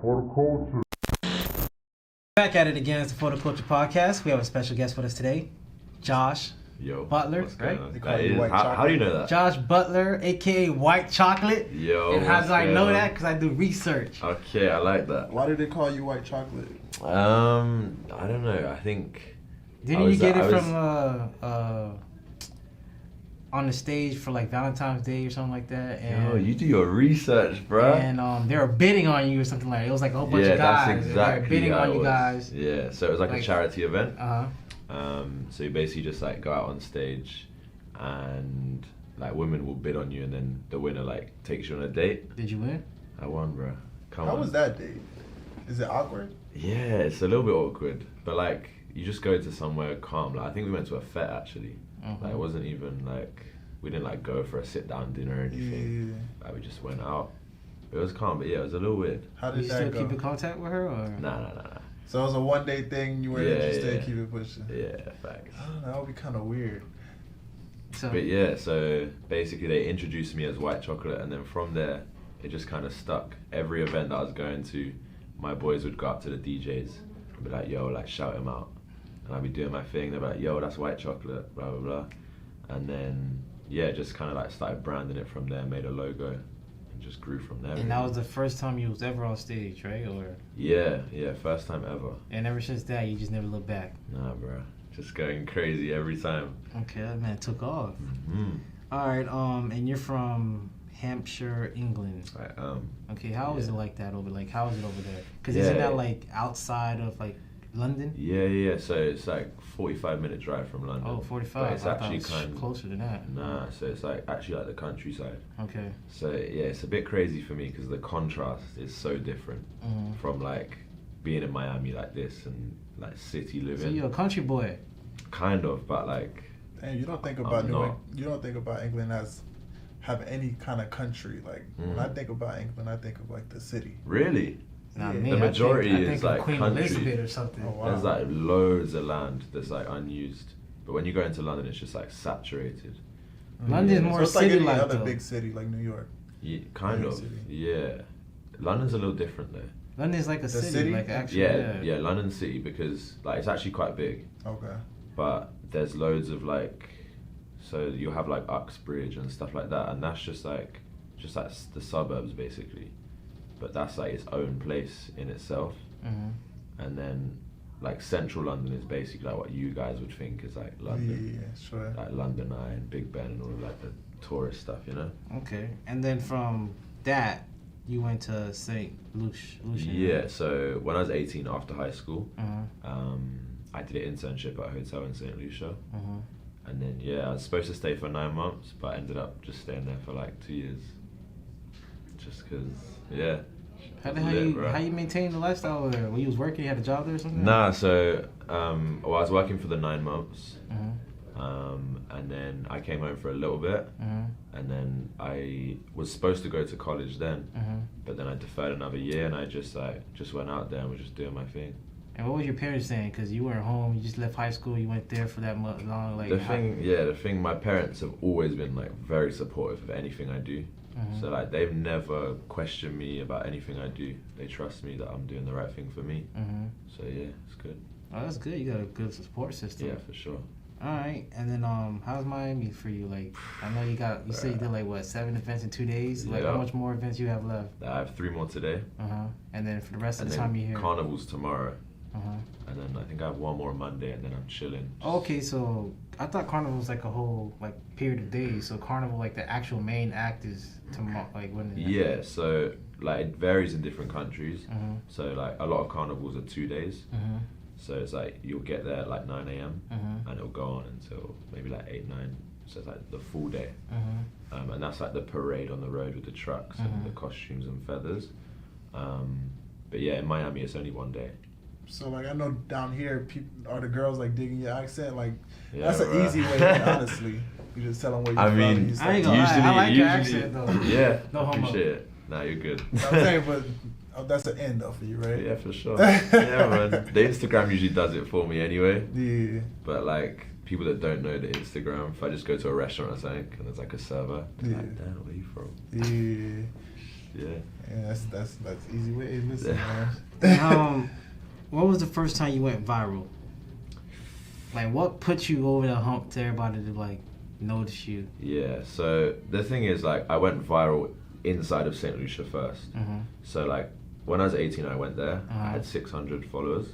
For the culture. Back at it again. It's the For the Culture podcast. We have a special guest with us today, Josh Butler, right? How do you know that? Josh Butler, aka White Chocolate. Yo, and how do I know that? Because I do research. Okay, I like that. Why did they call you White Chocolate? I don't know. I think. Didn't you get it from on the stage for like Valentine's Day or something like that? And, yo, you do your research, bro. And they were bidding on you or something like that. It was like a whole bunch of guys. That's exactly they were bidding on you guys. Yeah, so it was like a charity event. Uh-huh. So you basically just like go out on stage, and like women will bid on you, and then the winner like takes you on a date. Did you win? I won, bro. How was that date? Is it awkward? Yeah, it's a little bit awkward, but like you just go to somewhere calm. Like I think we went to a fete actually. Like it wasn't even like we didn't like go for a sit down dinner or anything. Yeah. Like we just went out. It was calm, but yeah, it was a little weird. How did you that still go? keep in contact with her or? Nah. So it was a one day thing. You were interested. Keep it pushing. Yeah, facts. I don't know. That would be kind of weird. But yeah, so basically they introduced me as White Chocolate, and then from there it just kind of stuck. Every event that I was going to, my boys would go up to the DJs and be like, "Yo, like shout him out," and I'd be doing my thing. They'd be like, "Yo, that's White Chocolate," blah blah blah, and then yeah, just kind of like started branding it from there, made a logo, and just grew from there. And that was the first time you was ever on stage, right? Or yeah, first time ever. And ever since that, you just never looked back. Nah, bro, just going crazy every time. Okay, that man took off. Mm-hmm. All right, and you're from Hampshire, England. I am. Okay, how is it like that over? Like, how is it over there? Because Yeah. isn't that like outside of like London? Yeah. So it's like 45-minute drive from London. Oh, 45. But it's I actually thought it was closer than that. Nah, so it's like actually like the countryside. Okay. So yeah, it's a bit crazy for me because the contrast is so different from like being in Miami like this and like city So living. you're a country boy. Kind of, but like. And you don't think about not. You don't think about England as have any kind of country. Like when I think about England, I think of like the city. Really? Nah, Yeah. me, The majority I think is of like Queen country. Elizabeth or something. Oh, wow. There's like loads of land that's like unused, but when you go into London, it's just like saturated. London's Yeah. more So it's like any city-like other though. big city like New York. Yeah, kind Big of. city. Yeah, London's a little different though. London's like a The city, city? like actually. Yeah, London City because like it's actually quite big, Okay. but there's loads of like, so you'll have like Uxbridge and stuff like that, and that's just like the suburbs basically, but that's like its own place in itself. And then like central London is basically like what you guys would think is like London, Yeah, sure. like London Eye and Big Ben and all of like the tourist stuff, you know. Okay, and then from that, you went to St. Lucian. Yeah, so when I was 18 after high school, Uh-huh. I did an internship at a hotel in St. Lucia. Uh-huh. And then, yeah, I was supposed to stay for 9 months, but I ended up just staying there for like 2 years. Just because, yeah. How you maintain the lifestyle over there? When you was working, you had a job there or something? Nah, so, well, I was working for the 9 months. Uh-huh. And then I came home for a little bit. And then I was supposed to go to college then. But then I deferred another year and I just went out there and was just doing my thing. And what was your parents saying? Because you weren't home, you just left high school, you went there for that long. Like the thing, my parents have always been like very supportive of anything I do. So like they've never questioned me about anything I do. They trust me that I'm doing the right thing for me. So yeah, it's good. Oh, that's good. You got a good support system. Yeah, for sure. All right, and then how's Miami for you? Like, I know you said you did like what 7 events in 2 days. Like, how much more events you have left? I have 3 more today. And then for the rest of the time you're here. Carnival's tomorrow. And then I think I have 1 more Monday, and then I'm chilling. Okay, so I thought Carnival was like a whole like period of days. So Carnival, like the actual main act is tomorrow. Like when? Yeah, so like it varies in different countries. So like a lot of carnivals are 2 days. So it's like you'll get there at like 9 a.m. And it'll go on until maybe like 8, 9. So it's like the full day. And that's like the parade on the road with the trucks and the costumes and feathers. But yeah, in Miami it's only 1 day. So like I know down here, are the girls like digging your accent? Like Yeah, that's an easy way, honestly. You just tell them where you're I from. mean, and you I ain't start gonna lie, I like your usually- accent though. Yeah, No I homo. appreciate it. Nah, you're good. I'm saying, but that's an end though for you, right? Yeah, for sure. Yeah, man. The Instagram usually does it for me anyway. Yeah. But like people that don't know the Instagram, if I just go to a restaurant or something and there's like a server, they're like, damn, where are you from? Yeah. Yeah. Yeah, that's easy way to listen, man. What was the first time you went viral? Like, what put you over the hump to everybody to like notice you? Yeah. So the thing is, like, I went viral inside of St. Lucia first. So like, when I was 18, I went there. I had 600 followers,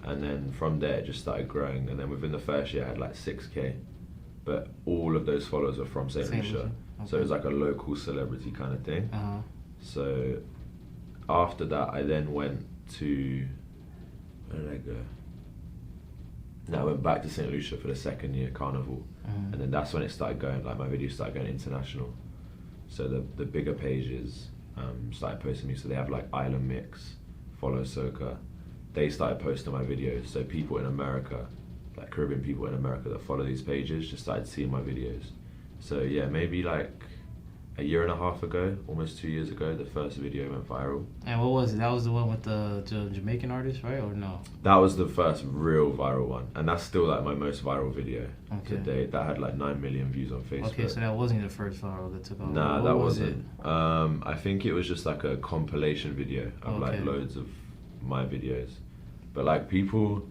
and then from there it just started growing. And then within the first year, I had like 6K. But all of those followers are from St. Lucia. Okay. So it was like a local celebrity kind of thing. So after that, I then went to, where did I go? No, I went back to St. Lucia for the second year, Carnival. And then that's when it started going, like my videos started going international. So the bigger pages started posting me. So they have like Island Mix, Follow Soca. They started posting my videos. So people in America, like Caribbean people in America that follow these pages, just started seeing my videos. So yeah, maybe like a year and a half ago, almost 2 years ago, the first video went viral. And what was it? That was the one with the Jamaican artist, right? Or no? That was the first real viral one. And that's still like my most viral video to date. That had like 9 million views on Facebook. Okay, so that wasn't the first viral that took off. Nah, that wasn't. I think it was just like a compilation video of like loads of my videos. But like people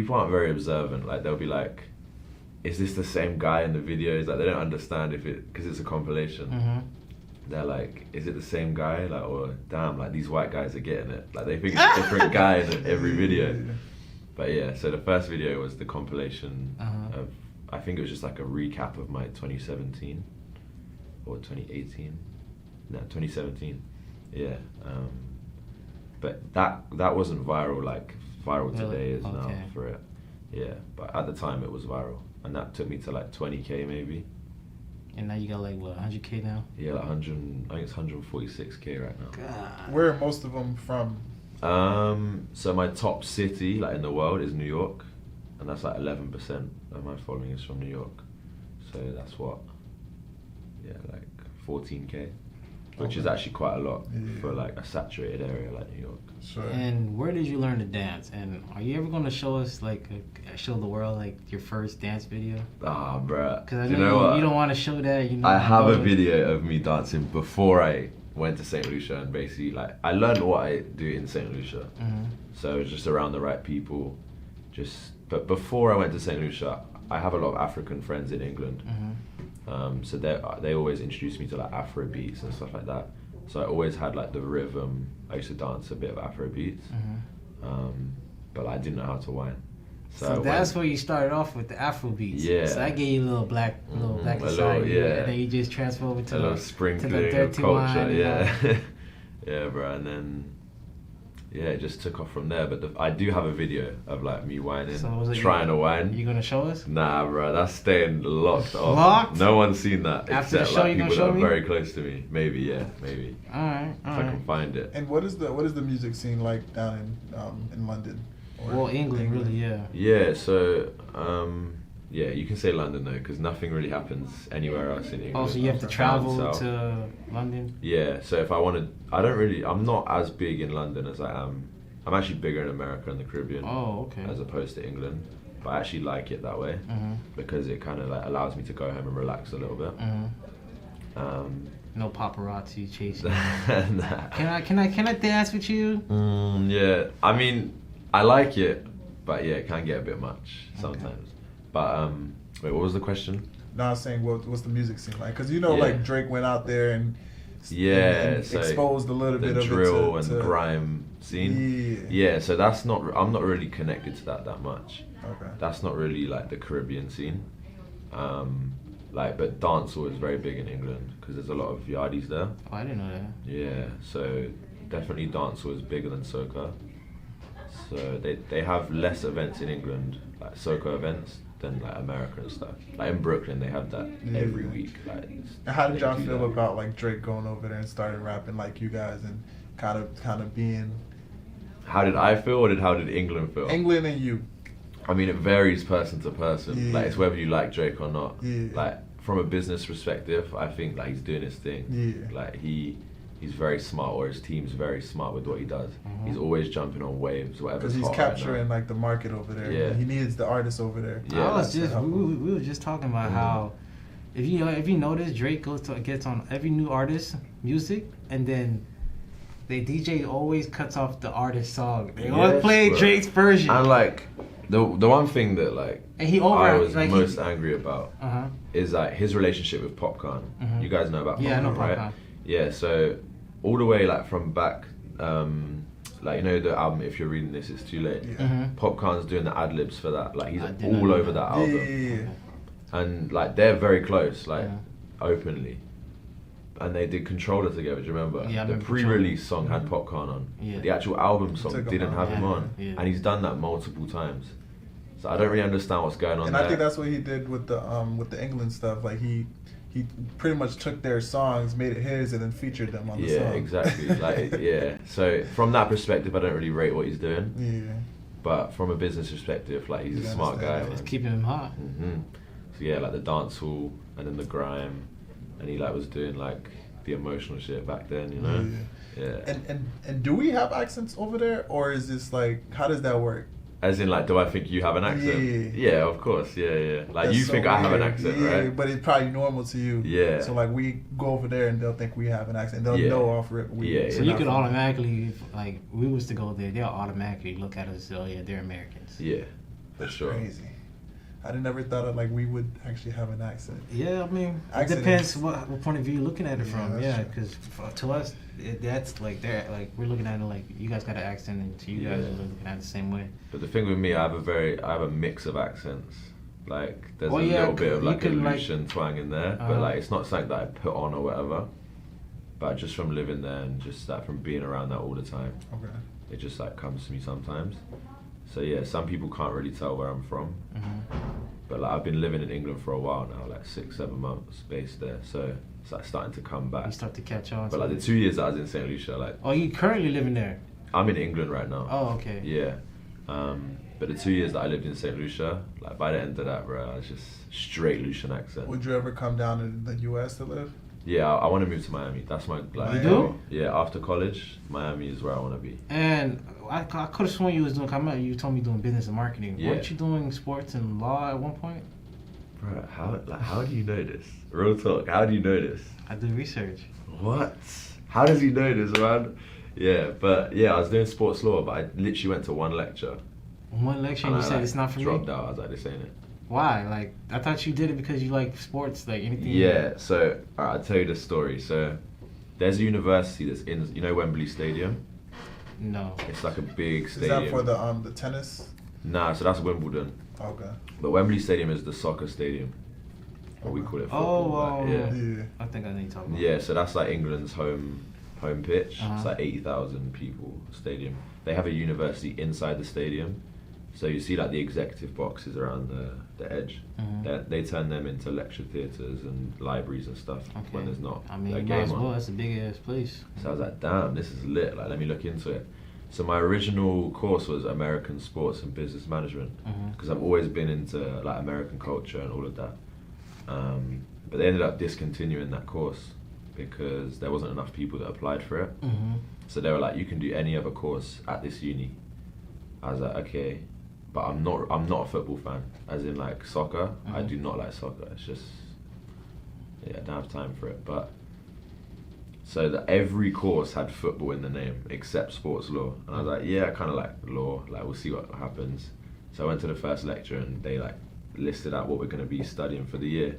aren't very observant. Like they'll be like, is this the same guy in the videos? Like they don't understand because it's a compilation. They're like, is it the same guy? Like, or damn, like these white guys are getting it. Like they think it's a different guy in every video. But yeah, so the first video was the compilation of, I think it was just like a recap of my 2017 or 2018. No, 2017. Yeah. But that wasn't viral like viral today is now for it. Yeah, but at the time it was viral, and that took me to like 20K maybe. And now you got like what, 100K now? Yeah, like 100. I think it's 146K right now. God. Where are most of them from? So my top city like in the world is New York, and that's like 11% of my following is from New York. So that's what, yeah, like 14K. Which is actually quite a lot for like a saturated area like New York. Sure. And where did you learn to dance? And are you ever going to show us like show the world like your first dance video? Ah, bruh. Because I know you don't want to show that. You know, I have a video of me dancing before I went to St. Lucia, and basically like I learned what I do in St. Lucia. So it was just around the right people. But before I went to St. Lucia, I have a lot of African friends in England. So they always introduced me to like Afro beats and stuff like that. So I always had like the rhythm. I used to dance a bit of Afro beats, but I didn't know how to whine. So that's where you started off with the Afro beats. Yeah. So that gave you a little black inside, and then you just transfer over to the sprinkling of culture. Yeah, yeah, bro. And then it just took off from there. But I do have a video of like me whining, trying to whine. You gonna show us? Nah, bro, that's staying locked off. Locked? No one's seen that After except the show, like you people gonna that show are me? very close to me. Maybe, maybe. All right. If I can find it. And what is the music scene like down in London? Well, England, really, yeah. Yeah, so you can say London though, because nothing really happens anywhere else in England. Oh, so you have to travel to London? Yeah, so if I wanted, I'm not as big in London as I am. I'm actually bigger in America and the Caribbean. Oh, okay. As opposed to England. But I actually like it that way because it kind of like allows me to go home and relax a little bit. No paparazzi chasing. Nah. Can I dance with you? Yeah, I mean, I like it, but yeah, it can get a bit much sometimes. But wait, what was the question? No, I was saying what's the music scene like? Because like Drake went out there and so exposed a little bit of the drill and grime scene. Yeah, so I'm not really connected to that much. Okay. That's not really like the Caribbean scene. But dancehall is very big in England because there's a lot of yardies there. Oh, I didn't know that. Yeah, so definitely dancehall is bigger than soca. So they have less events in England, like soca events, than like America and stuff. Like in Brooklyn, they have that every week. Like, how did y'all feel about like Drake going over there and started rapping like you guys and kind of being? How did I feel, or how did England feel? England and you. I mean, it varies person to person. Like it's whether you like Drake or not. Like from a business perspective, I think like he's doing his thing. Like he's very smart, or his team's very smart with what he does. He's always jumping on waves, whatever. Because he's capturing like the market over there. Yeah. He needs the artists over there. Yeah, we were just talking about how If you notice, Drake gets on every new artist music, and then the DJ always cuts off the artist song. They always play Drake's version. And like the one thing that like and I was like, most angry about is like his relationship with Popcorn. You guys know about Popcorn, I know right? Popcorn. Yeah, so all the way like from back, like you know the album If You're Reading This It's Too Late. Popcorn's doing the ad libs for that. Like he's all over that album. Yeah. And like they're very close, like openly. And they did Controller together, do you remember? Yeah, the pre-release song had Popcorn on. Yeah. The actual album song didn't have him on. Yeah. And he's done that multiple times. So I don't really understand what's going on And there. I think that's what he did with the England stuff. Like he pretty much took their songs, made it his, and then featured them on the song. Yeah, exactly. Like yeah. So from that perspective, I don't really rate what he's doing. Yeah. But from a business perspective, like he's a smart guy. It's keeping him hot. So yeah, like the dance hall and then the grime, and he like was doing like the emotional shit back then, you know. Yeah. And do we have accents over there, or is this like, how does that work? As in, like, do I think you have an accent? Yeah, of course. Yeah. Like, That's you so think I have an weird. accent, Yeah, right? but it's probably normal to you. Yeah. So, like, we go over there and they'll think we have an accent. They'll know off rip. So you could automatically, like, we was to go there, they'll automatically look at us and say, oh, yeah, they're Americans. Yeah, for sure. Crazy. I never thought of, like, we would actually have an accent. Yeah, I mean, Accent it depends what point of view you're looking at it from. that's Yeah, true. because to us, that's like, we're looking at it like, you guys got an accent, and to you guys, are looking at it the same way. But the thing with me, I have a mix of accents. Like, there's a little bit of like a Lucian twang in there, but like, it's not something that I put on or whatever. But just from living there and just that from being around that all the time, it just like comes to me sometimes. So yeah, some people can't really tell where I'm from. But like I've been living in England for a while now, like 6-7 months based there. So it's like starting to come back. You start to catch on. But like the 2 years that I was in St. Lucia, like you currently living there? I'm in England right now. Oh, okay. Yeah. But the 2 years that I lived in St. Lucia, like by the end of that, bro, I was just straight Lucian accent. Would you ever come down to the US to live? Yeah, I want to move to Miami. That's my like. You do? Yeah, after college, Miami is where I want to be. And I could have sworn you was doing. I remember you told me doing business and marketing. Yeah. Weren't you doing sports and law at one point? Bro, how do you know this? Real talk. How do you know this? I do research. What? How does he know this, man? Yeah, but yeah, I was doing sports law, but I literally went to one lecture. One lecture, and you said it's not for me. Dropped out. I was like, this ain't it. Why? Like, I thought you did it because you like sports, like anything. Yeah. So alright, I'll tell you the story. So there's a university that's in, you know, Wembley Stadium. No. It's like a big stadium. Is that for the tennis? Nah, so that's Wimbledon. Okay. But Wembley Stadium is the soccer stadium. Or we call it football. Yeah. I think I know you're talking about. Yeah, so that's like England's home pitch. Uh-huh. It's like 80,000 people stadium. They have a university inside the stadium. So you see like the executive boxes around the edge. They turn them into lecture theatres and libraries and stuff when there's not I mean, a you game might as well. on. That's a big ass place. So I was like, damn, this is lit. Like, let me look into it. So my original course was American Sports and Business Management because I've always been into like American culture and all of that. But they ended up discontinuing that course because there wasn't enough people that applied for it. So they were like, you can do any other course at this uni. I was like, okay, but I'm not a football fan. As in like soccer, I do not like soccer. It's just, yeah, I don't have time for it. But so that every course had football in the name except sports law, and I was like, yeah, I kind of like law. Like, we'll see what happens. So I went to the first lecture, and they like listed out what we're gonna be studying for the year.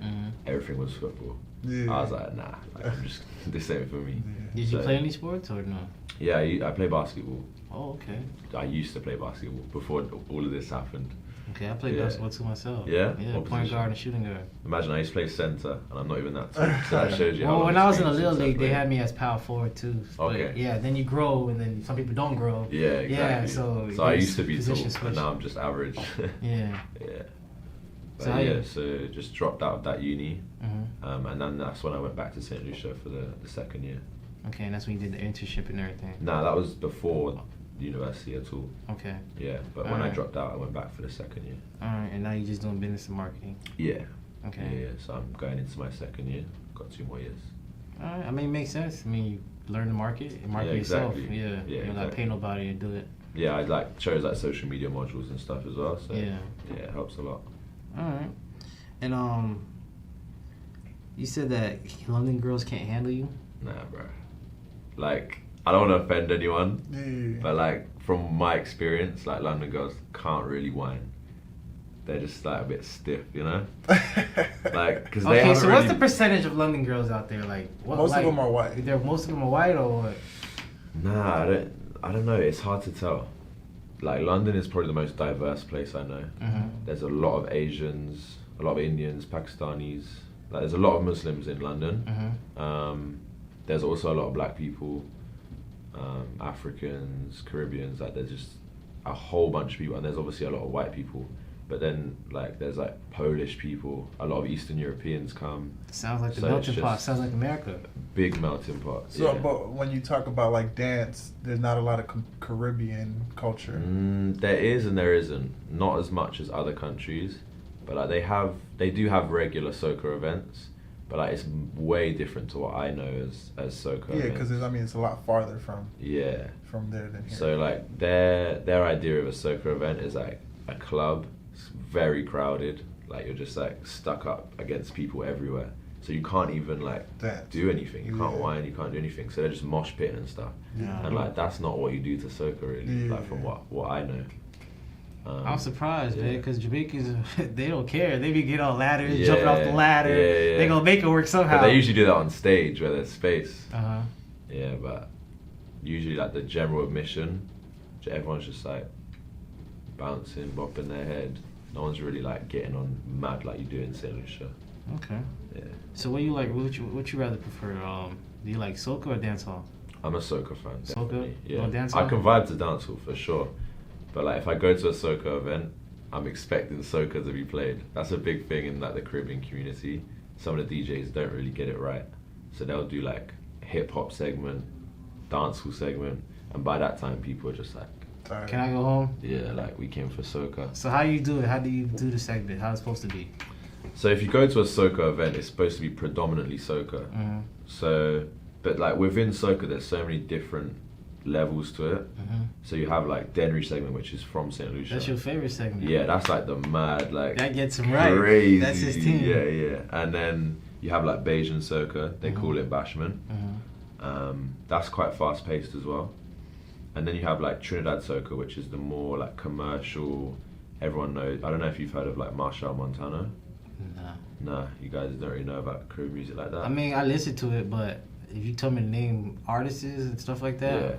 Everything was football. I was like, nah, like, I'm just this ain't for me. Did you play any sports or no? Yeah, I play basketball. Oh, okay. I used to play basketball before all of this happened. Okay, I played basketball too myself. Yeah? Yeah, What point position? guard and shooting guard. Imagine I used to play center, and I'm not even that tall. So that shows you how Well, long when I was in the experience little since I league, they played. had me as power forward too. Okay. But yeah, then you grow, and then some people don't grow. Yeah, exactly. Yeah, so I it's used to be tall, position and switch. now I'm just average. Yeah. Yeah. But So yeah, so just dropped out of that uni, Mm-hmm. and then that's when I went back to St. Lucia for the second year. Okay, and that's when you did the internship and everything. Nah, that was before university at all. Okay. Yeah, but when I dropped out, I went back for the second year. All right, and now you're just doing business and marketing. Yeah. Okay. Yeah, so I'm going into my second year. Got 2 more years. All right, I mean, it makes sense. I mean, you learn the market and market yourself. exactly. Yeah. Yeah, You don't gotta pay nobody to do it. Yeah, I like chose like social media modules and stuff as well. So Yeah. yeah, it helps a lot. All right. And You said that London girls can't handle you? Nah, bro. Like, I don't want to offend anyone, but like from my experience, like London girls can't really whine. They're just like a bit stiff, you know. Like, because they haven't so really... what's the percentage of London girls out there? Like, what, most of them are white. Most of them are white or what? Nah, I don't know. It's hard to tell. Like, London is probably the most diverse place I know. Mm-hmm. There's a lot of Asians, a lot of Indians, Pakistanis. Like, there's a lot of Muslims in London. Mm-hmm. There's also a lot of black people, Africans, Caribbeans. Like, there's just a whole bunch of people, and there's obviously a lot of white people. But then, like, there's like Polish people. A lot of Eastern Europeans come. Sounds like the melting pot. Sounds like America. Big melting pot. So, yeah. But when you talk about like dance, there's not a lot of Caribbean culture. There is and there isn't. Not as much as other countries, but like they do have regular soca events. But like it's way different to what I know as soca. Yeah, because I mean it's a lot farther from there than here. So like their idea of a soca event is like a club. It's very crowded. Like you're just like stuck up against people everywhere. So you can't even like do anything. You can't whine. You can't do anything. So they're just mosh pitting and stuff. Yeah. And like that's not what you do to soca really. Like from what I know. I'm surprised, man, because Jamaicans, they don't care. They be getting on ladders, jumping off the ladder. They gonna make it work somehow. But they usually do that on stage where there's space. Uh-huh. Yeah, but usually like the general admission, everyone's just like bouncing, bopping their head. No one's really like getting on mad like you do in St. Lucia. Okay. Yeah. So what you like? What you rather prefer? Do you like soca or dancehall? I'm a soca fan. Definitely. Soca? Yeah. No dancehall? I can vibe to dancehall for sure. But like if I go to a soca event, I'm expecting soca to be played. That's a big thing in like the Caribbean community. Some of the DJs don't really get it right. So they'll do like hip hop segment, dancehall segment, and by that time people are just like, can I go home? Yeah, like we came for soca. So how you do it? How do you do the segment? How it's supposed to be? So if you go to a soca event, it's supposed to be predominantly soca. Mm-hmm. So, but like within soca, there's so many different levels to it. Mm-hmm. So you have like Denry segment, which is from St. Lucia. That's your favorite segment. Yeah, that's like the mad like that gets him right. Crazy. That's his team. Yeah. And then you have like Bajan soca. They call it bashment. Mm-hmm. That's quite fast paced as well. And then you have like Trinidad soca, which is the more like commercial. Everyone knows. I don't know if you've heard of like Marshall Montana. Nah, you guys don't really know about Caribbean music like that. I mean, I listen to it, but if you tell me to name artists and stuff like that,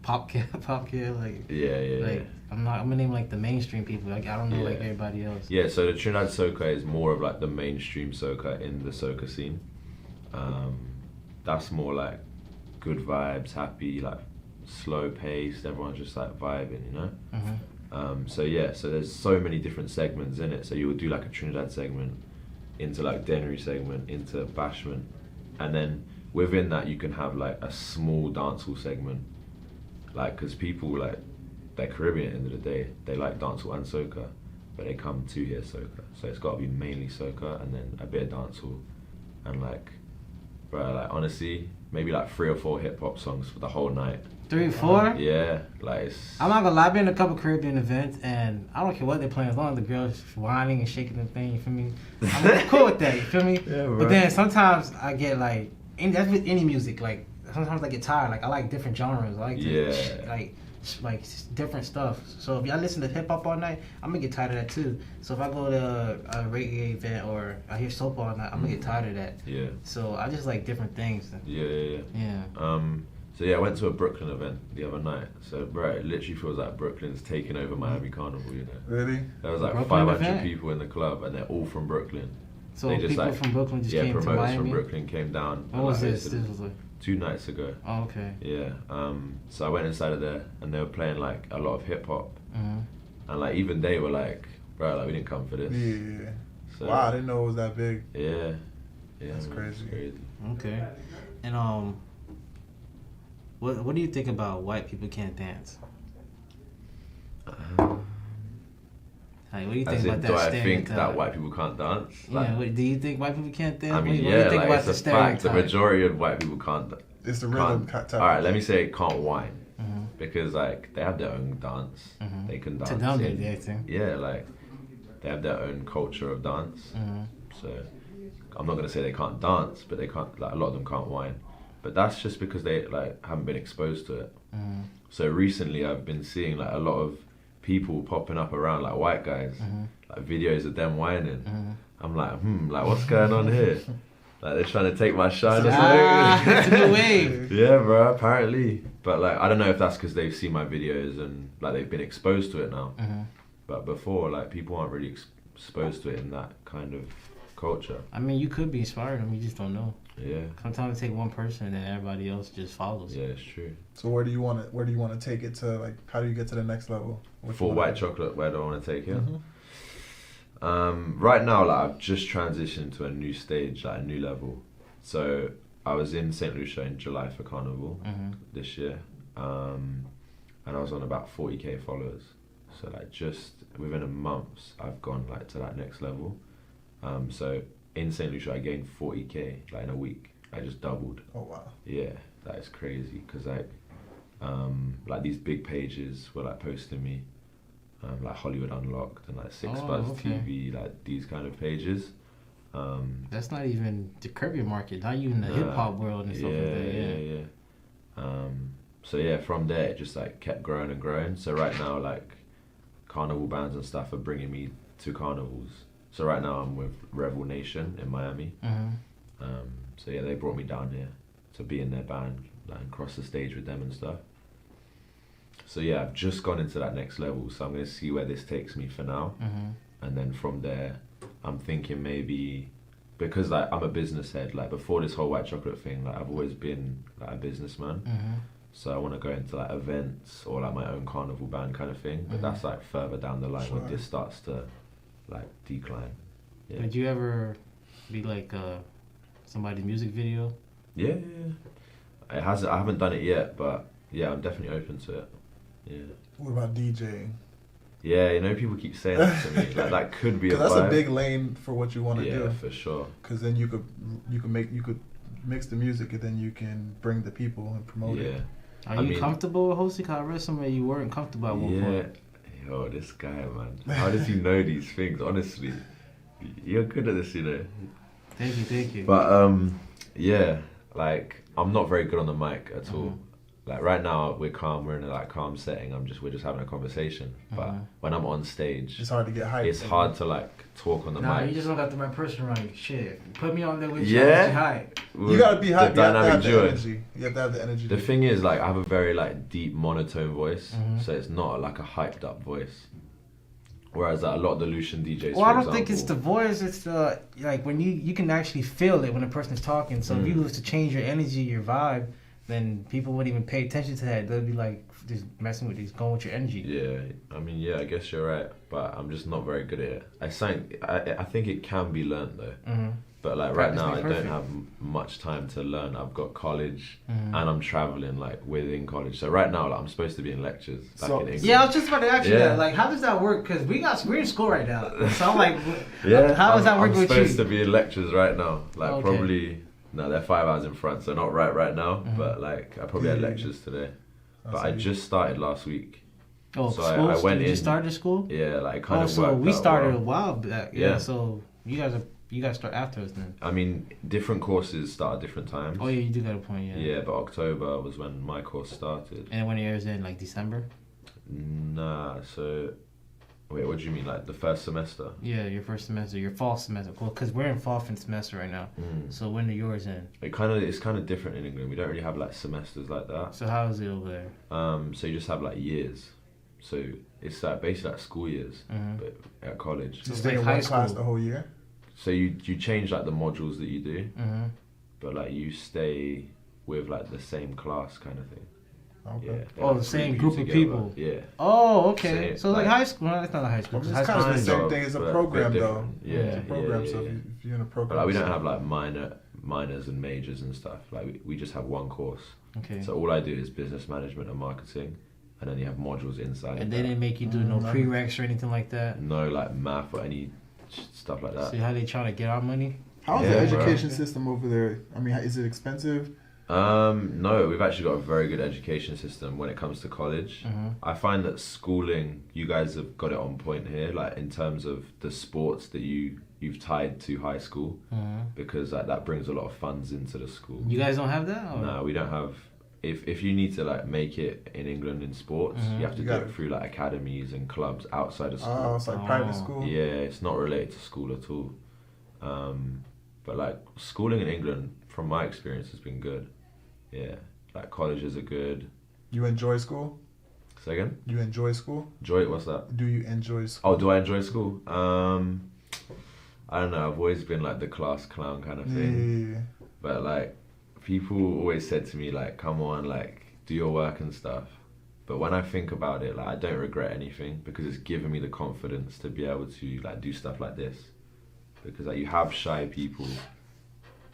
pop kid, like yeah. I'm gonna name like the mainstream people. Like I don't know like everybody else. Yeah, so the Trinidad soca is more of like the mainstream soca in the soca scene. That's more like good vibes, happy, like slow paced. Everyone's just like vibing, you know. Mm-hmm. So there's so many different segments in it. So you would do like a Trinidad segment, into like Denry segment, into bashment, and then within that you can have like a small dancehall segment, like because people like they're Caribbean at the end of the day, they like dancehall and soca, but they come to hear soca, so it's got to be mainly soca and then a bit of dancehall, and like, bro, like honestly, maybe like 3 or 4 hip hop songs for the whole night. 3 or 4? Yeah, like I'm not gonna lie, I've been to a couple Caribbean events and I don't care what they're playing as long as the girls whining and shaking the thing, you feel me? I'm cool with that, you feel me? Yeah, but then sometimes I get like, that's with any music, like sometimes I get tired, like I like different genres, I like to like different stuff. So if I listen to hip hop all night, I'm gonna get tired of that too. So if I go to a reggae event or I hear soca all night, I'm gonna get tired of that. Yeah. So I just like different things. Yeah. So I went to a Brooklyn event the other night. So bro, it literally feels like Brooklyn's taking over Miami Carnival, you know. Really? There was like Brooklyn 500 event? people in the club and they're all from Brooklyn. So they just people like, from Brooklyn just came to Miami? promoters from Brooklyn came down. When was this? This was like 2 nights ago. Oh, okay. Yeah. So I went inside of there and they were playing like a lot of hip hop. And like even they were like, bro, like we didn't come for this. Yeah. So, wow, I didn't know it was that big. Yeah. That's crazy. Okay. And what do you think about white people can't dance? Like, what do you think about that do I stereotype? think that white people can't dance? Like, Yeah, do you think white people can't dance? I mean, what do you think about it's the a fact. The stereotype? majority of white people can't. It's the rhythm type. Alright, let me say can't whine. Because like they have their own dance. They can dance. To them, they dancing. Yeah, like they have their own culture of dance. So I'm not gonna say they can't dance, but they can't, like, a lot of them can't whine. But that's just because they like haven't been exposed to it. So recently I've been seeing like a lot of people popping up around, like white guys, like videos of them whining. I'm like, like what's going on here? Like they're trying to take my shine or something. It's a new wave. Yeah, bro, apparently. But like, I don't know if that's because they've seen my videos and like they've been exposed to it now. But before, like, people aren't really exposed to it in that kind of culture. I mean, you could be inspiring them, you just don't know. Yeah. Sometimes it take one person and then everybody else just follows. Yeah, it's true. So where do you want to take it to? Like, how do you get to the next level? For white chocolate, where do I want to take it? Right now, like, I've just transitioned to a new stage, like a new level. So I was in St. Lucia in July for Carnival this year, and I was on about 40k followers. So like just within a month, I've gone like to that next level. So in St. Lucia, I gained 40k like in a week. I just doubled. Oh wow. Yeah, that is crazy because like these big pages were like posting me. Like Hollywood Unlocked and like Six Buzz TV, like these kind of pages. That's not even the Caribbean market, not even the hip hop world and stuff like that. Yeah. So yeah, from there it just like kept growing and growing. So right now, like carnival bands and stuff are bringing me to carnivals. So right now I'm with Rebel Nation in Miami. So yeah, they brought me down here to be in their band, like, and cross the stage with them and stuff. So yeah, I've just gone into that next level, so I'm going to see where this takes me for now. And then from there, I'm thinking maybe, because like I'm a business head, like before this whole white chocolate thing, like I've always been like a businessman. So I want to go into like events or like my own carnival band kind of thing, but that's like further down the line when this starts to like decline. Yeah. Would you ever be like somebody's music video? Yeah. I haven't done it yet, but yeah, I'm definitely open to it. Yeah. What about DJing? Yeah, you know, people keep saying that to me. Like that could be a that's vibe. a big lane for what you want to do. Yeah, for sure. Because then you could mix the music and then you can bring the people and promote it. Are you comfortable with hosting? Cause I read somewhere you weren't comfortable at one point. Yo, this guy, man. How does he know these things? Honestly, you're good at this, you know. Thank you. But yeah, like I'm not very good on the mic at all. Like right now we're calm, we're in a like calm setting. We're just having a conversation. But when I'm on stage, it's hard to get hyped. It's hard to like talk on the mic. You just don't got the right person right. Shit, put me on there with you. Hype. You gotta be hyped. The dynamic duo. You have to have the energy. The thing is, like, I have a very like deep monotone voice, so it's not like a hyped up voice. Whereas like, a lot of the Lucian DJs. Well, I don't think it's the voice. It's the like when you can actually feel it when a person's talking. So if you was to change your energy, your vibe, then people wouldn't even pay attention to that. They'll be like just messing with you, going with your energy. Yeah, I mean, yeah, I guess you're right, but I'm just not very good at it. I think it can be learned though. But like right now, I don't have much time to learn. I've got college, and I'm traveling like within college. So right now, like, I'm supposed to be in lectures back in England. Yeah, I was just about to ask you that. Like, how does that work? Because we're in school right now. So I'm like, how does that work with you? I'm supposed to be in lectures right now. Like probably. No, they're 5 hours in front, so not right now. But like, I probably had lectures today. But I just started last week. Oh, so school? I went in. You started school? Yeah, like kind of. So we started a while back. Yeah. So you guys start after us then. I mean, different courses start at different times. Oh yeah, you do got a point. Yeah. Yeah, but October was when my course started. And when it airs in like December? Nah, so. Wait, what do you mean, like the first semester? Yeah, your first semester, your fall semester. Well, because we're in fall semester right now. So when are yours in? It's kind of different in England. We don't really have like semesters like that. So how is it over there? So you just have like years. So it's like basically like school years, but at college. So stay in high class the whole year. So you change like the modules that you do, but like you stay with like the same class kind of thing. Okay. Yeah, the same group of people. Yeah. Oh, okay. So like high school, no, it's not a high school. It's kind of the same thing as a program, though. Yeah, it's a program. So if you're in a program, but like we don't have like minors and majors and stuff. Like we just have one course. Okay. So all I do is business management and marketing, and then you have modules inside. And they didn't make you do no prereqs or anything like that. No, like math or any stuff like that. See how they trying to get our money? How's the education system over there? I mean, is it expensive? No, we've actually got a very good education system when it comes to college. I find that schooling, you guys have got it on point here, like in terms of the sports that you've tied to high school, because like, that brings a lot of funds into the school. You guys don't have that? Or? No, we don't have. If you need to like make it in England in sports, you have to do it through like academies and clubs outside of school. Oh, it's like private school? Yeah, it's not related to school at all. But like schooling in England, from my experience, has been good. Yeah, like colleges are good. You enjoy school? Say again? You enjoy school? Enjoy it? What's that? Do you enjoy school? Oh, do I enjoy school? I don't know. I've always been like the class clown kind of thing. Yeah. But like, people always said to me like, "Come on, like, do your work and stuff." But when I think about it, like, I don't regret anything because it's given me the confidence to be able to like do stuff like this. Because like you have shy people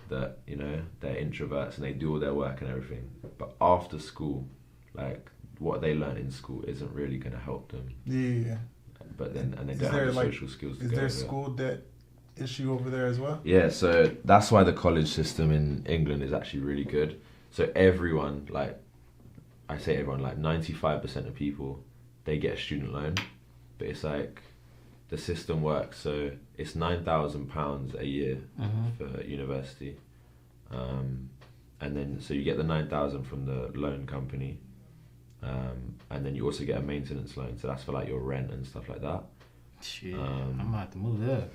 that, you know, they're introverts and they do all their work and everything, but after school, like what they learn in school isn't really going to help them. Yeah. But then, and they don't have the social skills to Is go there with it. school debt issue over there as well? Yeah, so that's why the college system in England is actually really good. So everyone, like, I say everyone, like 95% of people, they get a student loan, but it's like, the system works, so it's £9,000 a year for university, and then so you get the 9,000 from the loan company, and then you also get a maintenance loan, so that's for like your rent and stuff like that. Shit, I'm gonna have to move there.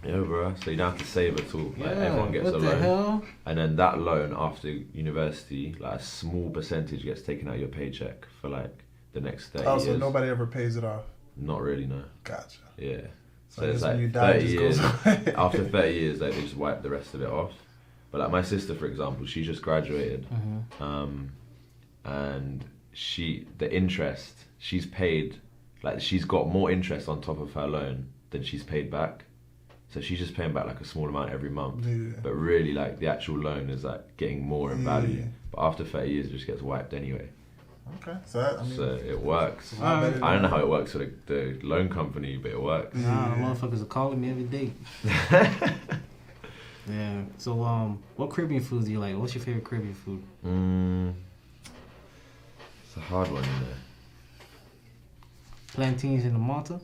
Yeah, bro. So you don't have to save at all. Like everyone gets what a the loan, hell? and then that loan after university, like a small percentage gets taken out of your paycheck for like the next 30 years. Oh, so nobody ever pays it off? Not really, no. Gotcha. Yeah. So it's like when you die, 30 it years. just goes away. After 30 years, like, they just wipe the rest of it off. But like my sister, for example, she just graduated, and the interest she's paid, like she's got more interest on top of her loan than she's paid back. So she's just paying back like a small amount every month. Yeah. But really, like the actual loan is like getting more in value. But after 30 years, it just gets wiped anyway. Okay, so that, I mean, So it works. I I don't know how it works for the loan company, but it works. Nah, motherfuckers are calling me every day. Yeah. So, what Caribbean foods do you like? What's your favorite Caribbean food? It's a hard one, you know. Plantains in the Malta.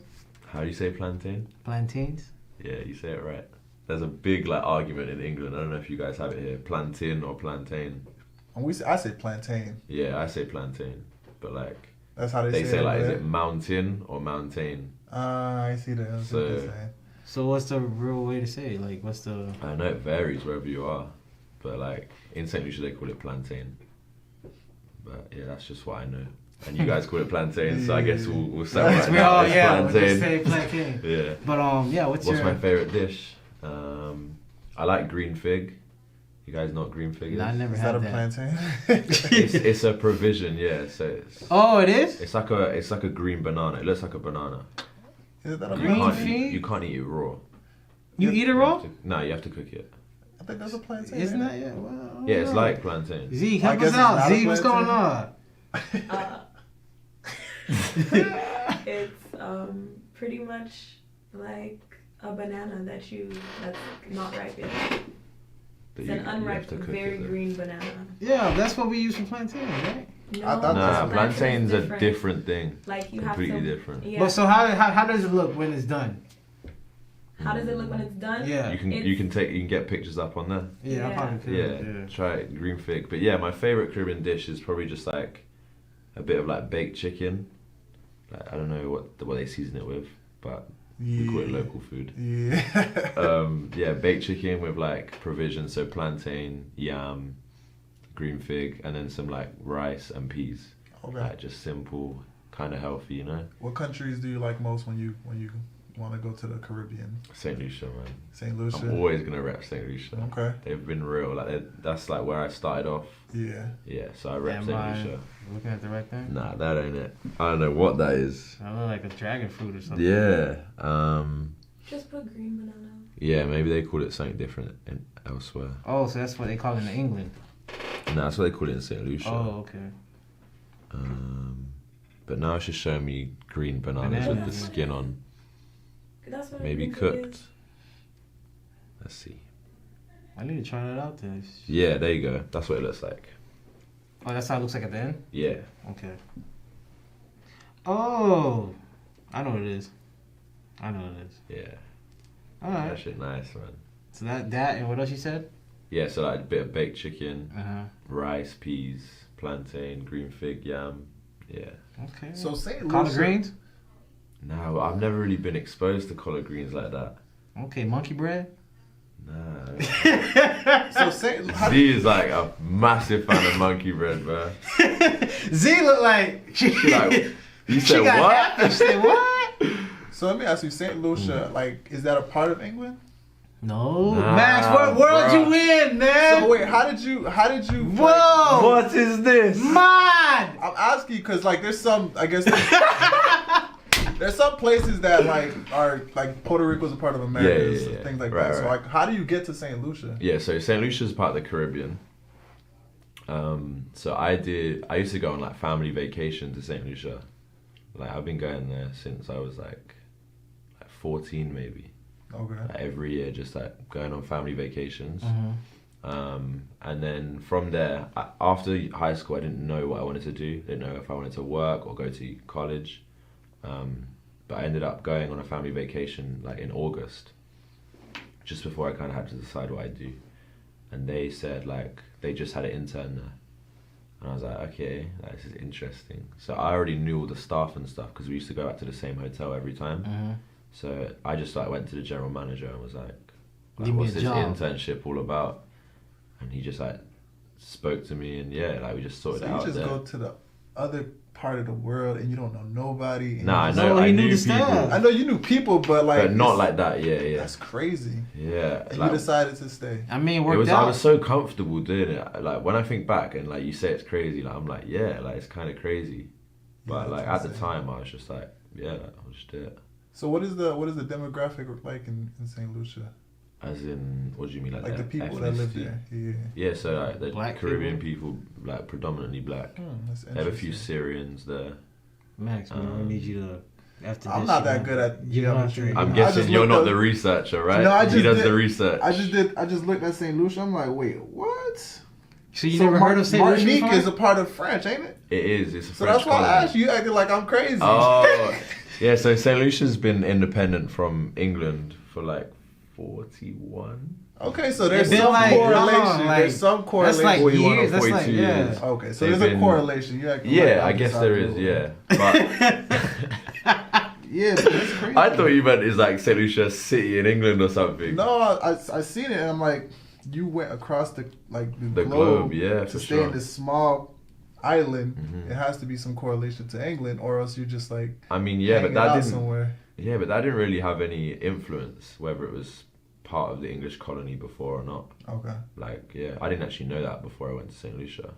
How do you say plantain? Plantains. Yeah, you say it right. There's a big like argument in England. I don't know if you guys have it here. Plantain or plantain. I say plantain. Yeah, I say plantain, but like That's how they say it, like, right? is it mountain or mountain? I see that. That's what they're So saying. So what's the real way to say it? Like, what's the... I know it varies wherever you are, but like in St. Lucia they call it plantain. But yeah, that's just what I know. And you guys call it plantain, so I guess we'll say right now it's we'll plantain. say plantain. Yeah. But yeah, what's my favorite dish? I like green fig. You guys know what green fig is? No, I never Is had that a that. plantain? It's a provision, yeah. So it's It is? it's like a green banana. It looks like a banana. Is that a Green plantain? fig? You can't eat it raw. You eat it raw? No, you have to cook it. I think that's a plantain. Isn't that? Yeah. Well, Yeah, it's like plantain. Z, I help guess us it's out. not a Z, what's going plantain. on? It's pretty much like a banana that's not ripe yet. But It's an you have unripe, to cook very it, though. green banana. Yeah, that's what we use for plantain, right? No, I thought Nah, plantain's plantain's a different thing. Like you Completely have to, different. Yeah. But so how does it look when it's done? How does it look when it's done? Yeah. You can get pictures up on there. Yeah, I Yeah. probably could. Yeah, try it, green fig. But yeah, my favorite Caribbean dish is probably just like a bit of like baked chicken. Like I don't know what they season it with, but we call it local food. Yeah. Yeah, baked chicken with like provisions, so plantain, yam, green fig, and then some like rice and peas. Okay. Like just simple, kind of healthy, you know. What countries do you like most when you want to go to the Caribbean? St. Lucia, man. St. Lucia. I'm always gonna rep St. Lucia. Okay. They've been real. Like that's like where I started off. Yeah. Yeah, so I rep St. Lucia. Looking at the right thing? Nah, that ain't it. I don't know what that is. I look like a dragon fruit or something. Yeah. Just put green banana. Yeah, maybe they call it something different elsewhere. Oh, so that's what they call it in England. No, that's what they call it in St. Lucia. Oh, okay. But now it's just showing me green bananas with the Bananas. skin on. That's what Maybe green fig cooked. is. Let's see. I need to try that out then. Yeah, there you go. That's what it looks like. Oh, that's how it looks like at the end? Yeah. Okay. Oh, I know what it is. Yeah. All right. That shit nice, man. So that and what else you said? Yeah, so like a bit of baked chicken, Uh-huh. rice, peas, plantain, green fig, yam. Yeah. Okay. So St. Lucia. Collard greens? No, I've never really been exposed to collard greens like that. Okay, monkey bread? Nah. So St. Z is like a massive fan of monkey bread, bro. Z look like She like, you she said got what? happy. She said what? So let me ask you, St. Lucia, like, is that a part of England? No, Nah, Max, what world bruh. you in, man? So wait, how did you? Whoa! What is this? Man! I'm asking because like there's some, I guess there's some places that like are like Puerto Rico's a part of America, Yeah. things like Right, that. So right. like, how do you get to St. Lucia? Yeah, so St. Lucia's part of the Caribbean. So I used to go on like family vacation to St. Lucia. Like I've been going there since I was like 14 maybe. Okay. Like, every year, just like going on family vacations. Mm-hmm. And then from there, after high school, I didn't know what I wanted to do. Didn't know if I wanted to work or go to college. But I ended up going on a family vacation like in August, just before I kind of had to decide what I'd do. And they said like they just had an intern there. And I was like, okay, this is interesting. So I already knew all the staff and stuff because we used to go back to the same hotel every time. Mm-hmm. So I just like went to the general manager and was like Give me what's a this job. internship all about? And he just like spoke to me and yeah, like we just sorted So it you out just there. go to the other part of the world and you don't know nobody. And Nah, I you know, No, I he knew knew the people, staff. I know you knew people, but like, but not it's- like that. Yeah. That's crazy. Yeah, And like, you decided to stay. I mean, it it worked was. out. I was so comfortable doing it. Like when I think back and like you say it's crazy, like I'm like yeah, like it's kind of crazy. But Yeah, like that's at the insane. time, I was just like yeah, I'll just do it. So what is the demographic like in St. Lucia? As in, what do you mean like The people that live ethnicity? there. Yeah. Yeah, so like the Black Caribbean people, like predominantly black. That's They have a few interesting. Syrians there. Max, man, I need you to. After I'm this, not you that know, good at you know, geometry. I'm I guessing just you're looked not up- the researcher, right? No, I he just does did- the research. I just looked at St. Lucia. I'm like, wait, what? So you never heard of St. Lucia Martinique before? is a part of French, ain't it? It is. It's a So French that's why I colony. asked you. You acted like I'm crazy. Oh, yeah. So St. Lucia's been independent from England for like 41. Okay, so there's It's been some like, correlation. long, like- There's some That's correlation. like 41 or years. That's like 42 yeah. years. Okay, so They've there's a been- correlation. You acting Yeah, like I I'm guess just there out is. of Yeah, nowhere. but Yeah, but that's crazy. I thought you meant it's like St. Lucia City in England or something. No, I seen it and I'm like, you went across the The globe, yeah, to for stay sure. in this small island. Mhm. It has to be some correlation to England, or else you're just like I mean, yeah, but hanging that out didn't. somewhere. Yeah, but that didn't really have any influence whether it was part of the English colony before or not. Okay, Like, yeah, I didn't actually know that before I went to St. Lucia.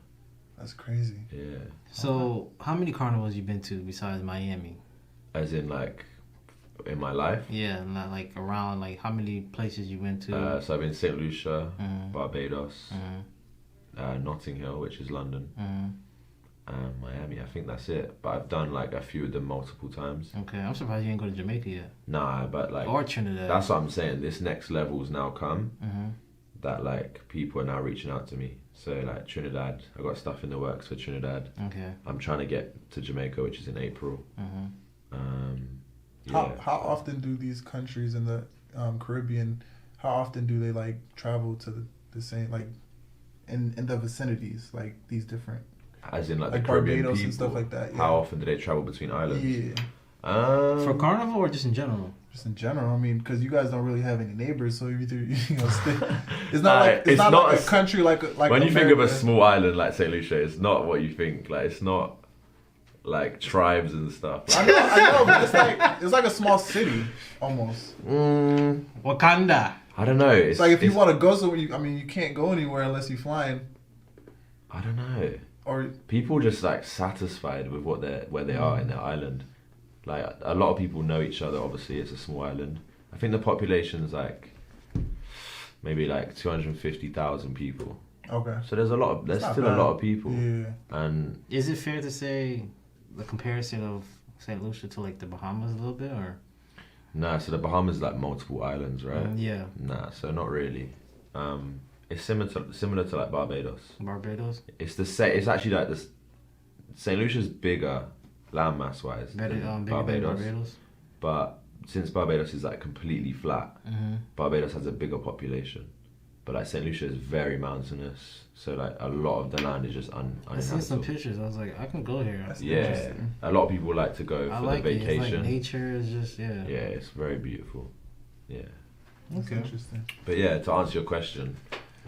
that's crazy. Yeah, So how many carnivals you been to besides Miami? as in like in my life. Yeah, not like around like how many places you went to? So I've been St. Lucia, Mhm. Barbados, Mhm. Notting Hill, which is London, Mhm. Miami. I think that's it. But I've done like a few of them multiple times. Okay, I'm surprised you ain't go to Jamaica yet Nah, but like or Trinidad. that's what I'm saying. This next level's now come. Mm-hmm. That like people are now reaching out to me. So like Trinidad, I got stuff in the works for Trinidad. Okay. I'm trying to get to Jamaica, which is in April. Mm-hmm. Yeah. How often do these countries in the Caribbean? How often do they like travel to the same like in the vicinities like these different As in like the like Caribbean Barbados people. and stuff like that? Yeah. How often do they travel between islands? Yeah, For Carnival or just in general? just in general. I mean, because you guys don't really have any neighbors, so you either stay. It's not Like, like it's not like a a country like when you think of a America. small island like St. Lucia, it's not what you think. Like it's not like tribes and stuff. I know, but it's like a small city almost. Wakanda. I don't know. It's like if you want to go somewhere, you can't go anywhere unless you're flying. I don't know. Or People just like satisfied with where they are in their island. Like a lot of people know each other. Obviously, it's a small island. I think the population's like maybe like 250,000 people. okay, So there's It's not still bad. a lot of people. Yeah, And Is it fair to say the comparison of St. Lucia to like the Bahamas a little bit, or? nah, so the Bahamas is like multiple islands, right? Yeah. Nah, so not really. It's similar to like Barbados. Barbados. It's the same. It's actually like this. St. Lucia's bigger landmass wise than Barbados. But since Barbados is like completely flat, Barbados has a bigger population. But like St. Lucia is very mountainous, so like a lot of the land is just uninhabitable. I seen some pictures. I was like, I can go here. That's a lot of people like to go for the vacation. It's like nature is just Yeah, it's very beautiful. Yeah. That's interesting. But yeah, to answer your question,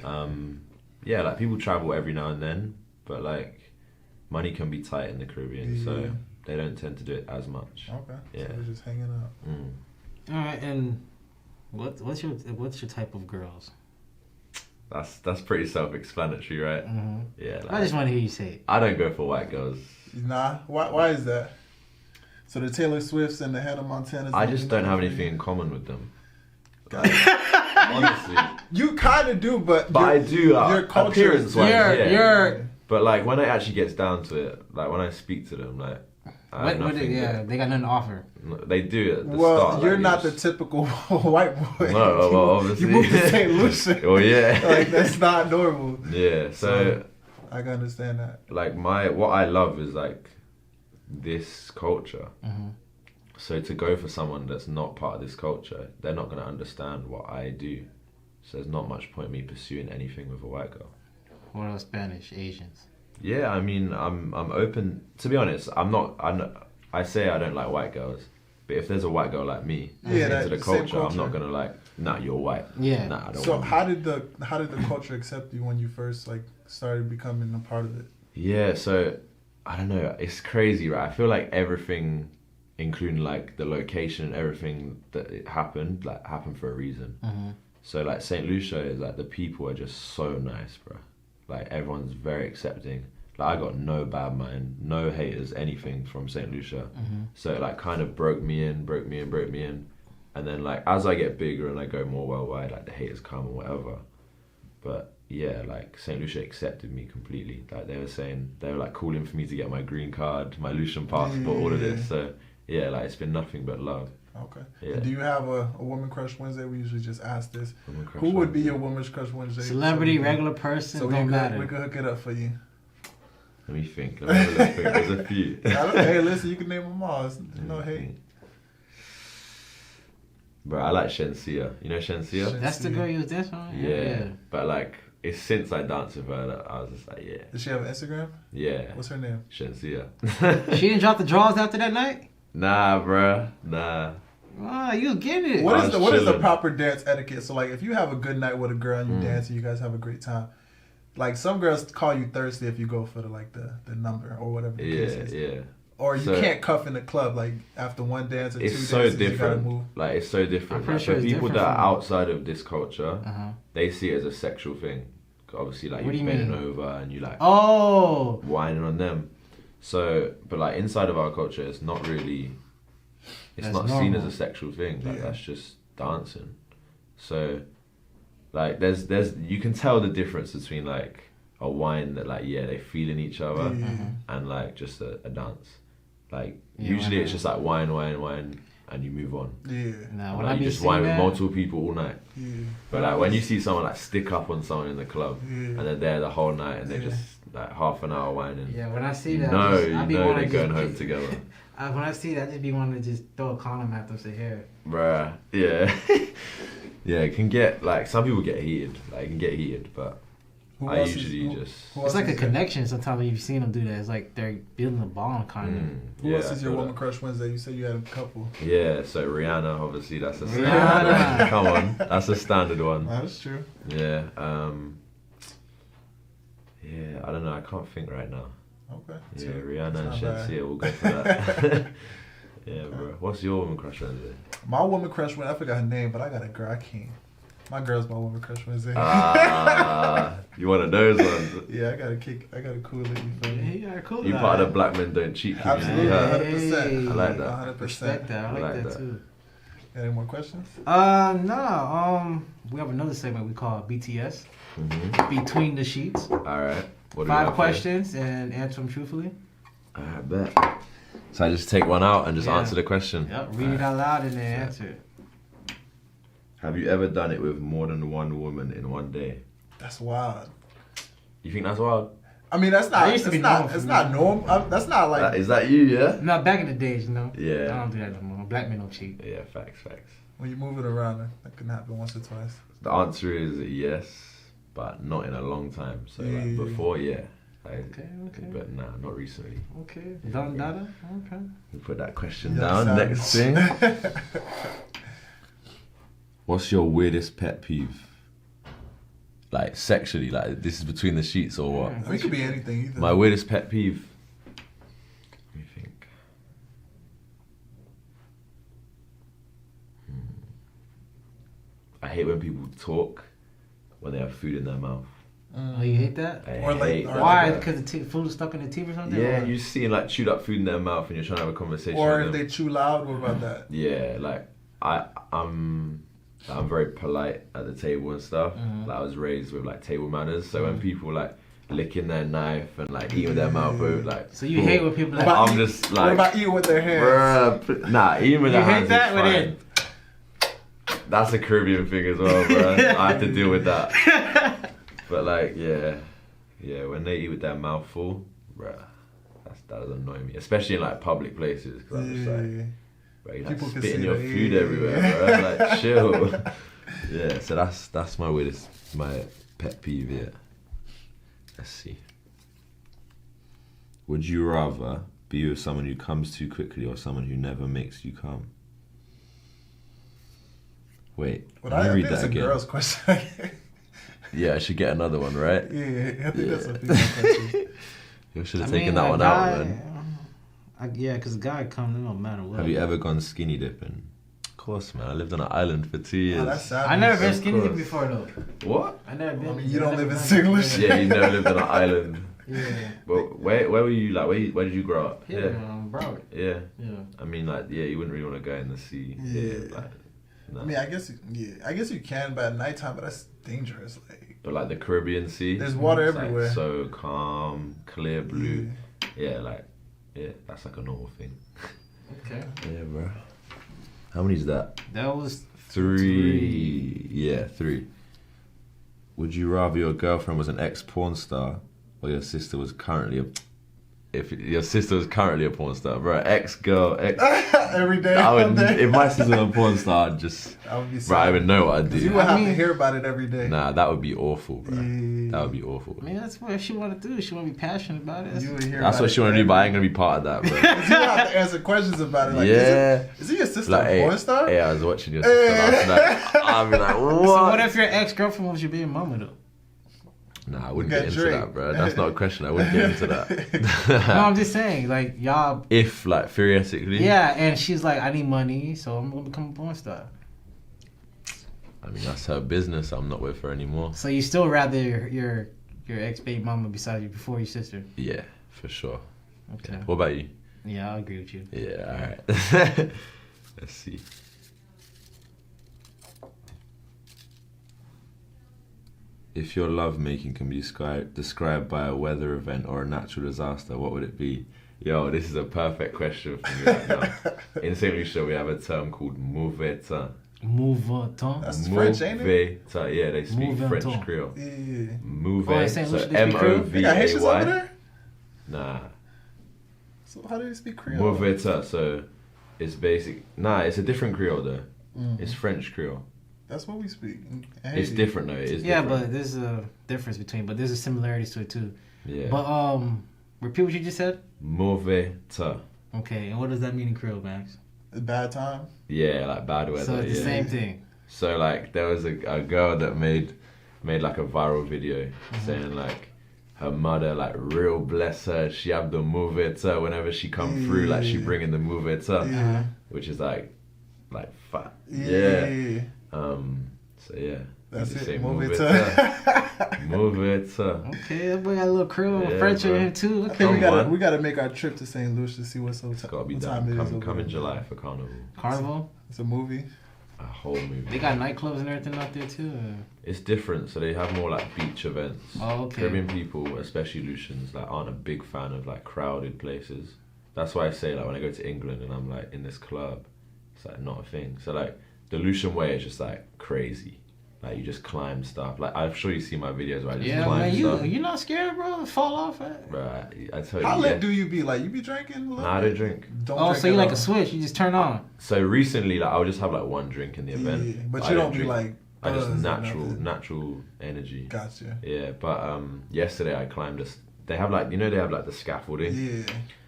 like people travel every now and then, but like money can be tight in the Caribbean, so they don't tend to do it as much. Okay. Yeah. So they're just hanging out. All right, and what's your type of girls? That's pretty self-explanatory, right? Mm-hmm. Yeah. Like, I just want to hear you say it. I don't go for white girls. Nah. Why is that? So the Taylor Swifts and the Hannah Montanas. I just don't have anything in common with them. Honestly. You kind of do, but I do. Your culture appearance-wise, But like when it actually gets down to it, like when I speak to them, like they got nothing to offer. They do at the start. Like, you're not the typical white boy. No, well, obviously. You moved to St. Lucia. Oh yeah. Like that's not normal. Yeah, so I can understand that. Like what I love is like this culture. Mm-hmm. So to go for someone that's not part of this culture, they're not going to understand what I do. So there's not much point in me pursuing anything with a white girl. What about Spanish, Asians? Yeah, I mean, I'm open. To be honest, I say I don't like white girls, but if there's a white girl like me into the culture, I'm not gonna like, nah, you're white. Yeah. Nah, I don't. So how did the culture accept you when you first like started becoming a part of it? Yeah, so I don't know. It's crazy, right? I feel like everything, including like the location and everything that it happened for a reason. Mm-hmm. So like St. Lucia is like the people are just so nice, bro. Like everyone's very accepting. Like I got no bad mind, no haters, anything from St. Lucia. Mm-hmm. So it like kind of broke me in. And then like as I get bigger and I go more worldwide, like the haters come or whatever. But yeah, like St. Lucia accepted me completely. Like they were like calling for me to get my green card, my Lucian passport, all of this. So yeah, like it's been nothing but love. Okay. Yeah. Do you have a Woman Crush Wednesday? We usually just ask this. Who would be your Woman Crush Wednesday? Celebrity, regular person, so don't matter. We can hook it up for you. Let me think. There's a few. Hey, listen, you can name them all. No hate. Bro, I like Shensia. You know Shensia? That's the girl you was dancing on? Yeah. But like, it's since I danced with her that I was just like, yeah. Does she have an Instagram? Yeah. What's her name? Shensia. She didn't drop the draws after that night? Nah, bro. Nah. Oh, you was getting it. What is the proper dance etiquette? So like, if you have a good night with a girl and you dance and you guys have a great time, like some girls call you thirsty if you go for the number or whatever the case is. Yeah. Or you can't cuff in the club like after one dance or two dances. It's so different. You gotta move. Like it's so different. I'm sure for people that are from outside of this culture, they see it as a sexual thing. Obviously, like you're bending over and you like whining on them. So, but like inside of our culture, it's not really. It's not seen as a sexual thing. Like that's just dancing. So, like there's you can tell the difference between like a whine that like they feeling each other and like just a dance. Like usually it's just like whine, and you move on. Yeah. Nah, when like, you just whine with multiple people all night. Yeah. But like when you see someone like stick up on someone in the club and they're there the whole night and they just like half an hour whining. Yeah, when I see that, you know they're going home together. When I see that, I just be wanting to just throw a condom at them, say, here. Bruh, yeah. Yeah, it can get, like, some people get heated. Like, it can get heated, but I usually just... It's like a connection sometimes you've seen them do that. It's like they're building a bond, kind of. Who else is your Woman Crush Wednesday? You said you had a couple. Yeah, so Rihanna, obviously, that's a standard one. Come on, that's a standard one. That's true. Yeah, yeah, I don't know, I can't think right now. Okay. Yeah, Rihanna and Shensia, we'll go for that. Yeah, bro. What's your Woman Crush Wednesday? My Woman Crush Wednesday, I forgot her name, but I got a girl. I can't. My girl's my Woman Crush Wednesday. You one of those ones? Yeah, I got a cool lady. Yeah, cool. You part of the Black Men Don't Cheat community. Absolutely, 100%. I like that. 100%. Respect that. I like that too. Any more questions? No. We have another segment we call BTS. Between the Sheets. All right. 5 questions and answer them truthfully. I bet. So I just take one out and just answer the question. Yep. Read it out loud and then answer it. Have you ever done it with more than one woman in one day? That's wild. You think that's wild? I mean, that's not. used to It's be not. normal It's for not me. normal. That's not like. Is that you? Yeah. No, back in the days, you know. Yeah. I don't do that no more. Black men don't cheat. Yeah. Facts. When you move it around, that can happen once or twice. The answer is yes, but not in a long time. So like before, yeah. Okay. But nah, not recently. Okay. Don Dada. Okay. We put that question Yeah, down. savage. Next thing. What's your weirdest pet peeve? Like sexually, like this is between the sheets or what? It could be anything either. My weirdest pet peeve. Let me think. I hate when people talk when they have food in their mouth. Oh, you hate that? I Or like- hate or that. Why? Because the food is stuck in the teeth or something? Yeah, Or- you seeing like chewed up food in their mouth and you're trying to have a conversation. Or with if them. they chew loud, what about that? Yeah, like I'm very polite at the table and stuff. Like I was raised with like table manners, so when people like licking their knife and like eating with their mouth open, like So you hate when people like... about I'm eat- just What like about eating with their hands? bruh, nah, eating with You their hate hands that is with fine. That's a Caribbean thing as well, bruh. I have to deal with that. But like, yeah, when they eat with their mouth full, bruh, that does annoy me, especially in like public places. Cause I'm just like, bro, you're like People can spitting see your that, food yeah. everywhere, bro. Like, chill. Yeah, so that's my weirdest, my pet peeve. Yeah. Let's see. Would you rather be with someone who comes too quickly or someone who never makes you come? Wait, But let me I read think that it's a again. girl's question. Yeah, I should get another one, right? Yeah, I think that's a Yeah. female question. You should have I taken mean, that a one guy, out, man. Yeah, because a guy comes, it don't matter what. Have you ever gone skinny dipping? Of course, man. I lived on an island for 2 years. Oh, that's sad. I never been Of skinny course. before though. What? I never been. I mean, you don't live in been- Singlish. Yeah, you never lived on an island. Yeah. But where were you? Like, where did you grow up? Yeah, Broward. Yeah. Yeah. I mean, like, yeah, you wouldn't really want to go in the sea. Yeah. Like, no. I mean, I guess you can, but at nighttime, but that's dangerous. Like, But like the Caribbean Sea, there's water it's, everywhere. Like, so calm, clear blue. Yeah, that's like a normal thing. Okay. Yeah, bro. How many is that? That was 3. Yeah, 3. Would you rather your girlfriend was an ex-porn star or your sister was currently a... If your sister was currently a porn star, bro, ex-girl, every day. I all would, day. if my sister was a porn star, I'd just... I would be Bro, I would know what I'd do. You would I have to mean- hear about it every day. Nah, that would be awful, bro. Yeah. That would be awful. I mean, that's what she want to do. She want to be passionate about it. You would hear That's about what she it want to do, every but I day. ain't gonna be part of that, bro. You would have to answer questions about it. Like, Yeah. is it your sister Like, a porn star? Hey, I was watching your sister last night. I'd be like, what? So what if your ex-girlfriend was your baby mama though? Nah, I wouldn't Got get into Drake. that, bro. That's not a question. I wouldn't get into No, that. I'm just saying, like y'all. If, like, theoretically. Yeah, and she's like, I need money, so I'm gonna become a porn star. I mean, that's her business. I'm not with her anymore. So you still rather your ex-baby mama beside you before your sister? Yeah, for sure. Okay. What about you? Yeah, I agree with you. Yeah, alright. Let's see. If your lovemaking can be described by a weather event or a natural disaster, what would it be? Yo, this is a perfect question for me right now. In St. Lucia, we have a term called mauvais temps. Move-a-ton. That's French, ain't it? Mauvais temps. Yeah, they speak Mauvais French temps. Creole. Yeah. Oh, Mauvais, in St. so Lucia they speak Creole? They got Haitians over M-O-V-A-Y. there? Nah. So how do they speak Creole? Mauvais temps, so it's basic. Nah, it's a different Creole though. It's French Creole. That's what we speak. in It's Haiti. different though. It is Yeah, different. but there's a difference between, but there's a similarities to it too. Yeah. But repeat what you just said. Mauvais temps. Okay, and what does that mean in Creole, Max? A bad time. Yeah, like bad weather. So it's the yeah. same thing. So like there was a girl that made like a viral video saying like her mother like real bless her, she have the mauvais temps whenever she come through, like she bring in the mauvais temps, Yeah. which is like fat. Yeah. So yeah. That's you just it. say Move it mauvais to. temps. Mauvais temps. Okay, that boy got a little Creole and Yeah, French in bro. him too. I Okay. think Come on. we gotta make our trip to St. Lucia to see what's so It's gotta be what time done. it is over Come in there. July for Carnival. Carnival. It's a movie. A whole movie. They got nightclubs and everything out there too. It's different, so they have more like beach events. Oh, okay. Caribbean people, especially Lucians, like aren't a big fan of like crowded places. That's why I say like when I go to England and I'm like in this club, it's like not a thing. So like the Lucian way is just like crazy. Like you just climb stuff. Like I'm sure you see my videos where I just Yeah, climb man, stuff. you not scared, bro? Fall off, man. Right, I tell you. How lit do you be? Like you be drinking? Nah, I don't drink. Don't so you like a switch? You just turn on. So recently, like I'll just have like one drink in the event. Yeah, but you don't be drink. like. I just natural energy. Gotcha. Yeah, but yesterday I climbed they have like the scaffolding. Yeah.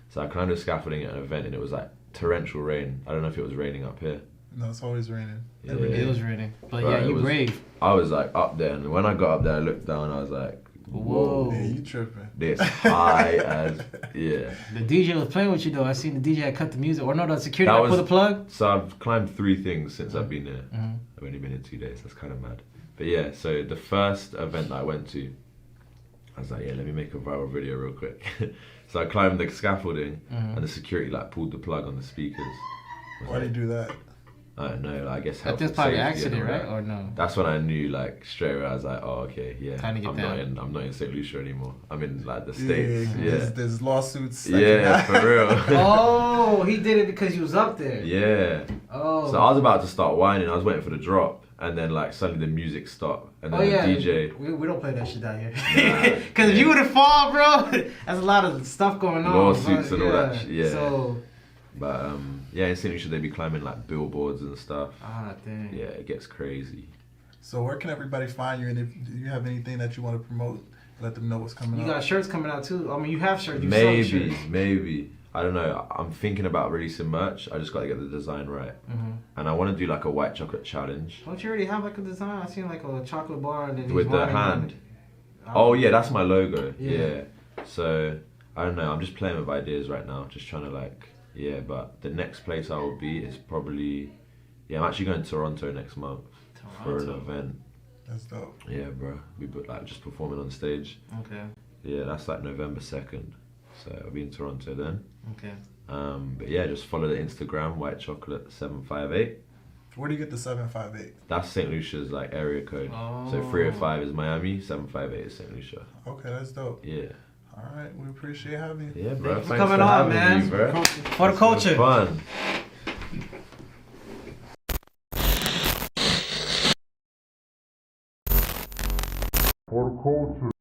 So I climbed the scaffolding at an event and it was like torrential rain. I don't know if it was raining up here. No, it's always raining. Yeah. It was raining. But yeah, you brave. I was like up there, and when I got up there, I looked down. I was like, "Whoa, yeah, you tripping?" This high as The DJ was playing with you though. I seen the DJ had cut the music, or no, the security guard pulled the plug. So I've climbed 3 things since I've been here. Mm-hmm. I've only been here 2 days. That's kind of mad. But yeah, so the first event that I went to, I was like, yeah, let me make a viral video real quick. So I climbed the scaffolding, and the security like pulled the plug on the speakers. Why do you do that? I don't know. I guess That's probably an accident, right? Or no? That's when I knew, like, straight away. I was like, "Oh, okay, yeah. Time to get down. I'm not in St. Lucia anymore. I'm in like the States." Yeah. There's lawsuits. Yeah, for real. Oh, he did it because he was up there. Yeah. Oh. So I was about to start whining. I was waiting for the drop, and then like suddenly the music stopped, and then the DJ. We don't play that shit down here. Because if you would have fall, bro, there's a lot of stuff going on. Lawsuits and all that shit. Yeah. So. But yeah, in St. Lucia they be climbing like billboards and stuff. Ah, dang. Yeah, it gets crazy. So where can everybody find you? And if you have anything that you want to promote, let them know what's coming up. You got shirts coming out too. I mean, you have shirts. Maybe. I don't know. I'm thinking about releasing merch. I just got to get the design right. Mm-hmm. And I want to do like a white chocolate challenge. Don't you already have like a design? I seen like a chocolate bar and then with the hand. Oh yeah, that's my logo. Yeah. So I don't know. I'm just playing with ideas right now. Just trying to like. Yeah, but the next place I will be is probably... Yeah, I'm actually going to Toronto next month for an event. That's dope. Yeah, bro. We like just performing on stage. Okay. Yeah, that's like November 2nd. So I'll be in Toronto then. Okay. But yeah, just follow the Instagram, White Chocolate 758. Where do you get the 758? That's St. Lucia's like area code. Oh. So 305 is Miami, 758 is St. Lucia. Okay, that's dope. Yeah. All right, we appreciate having you. Yeah, bro. Thanks for coming on, man. Me, bro. For the culture. Fun. For the culture.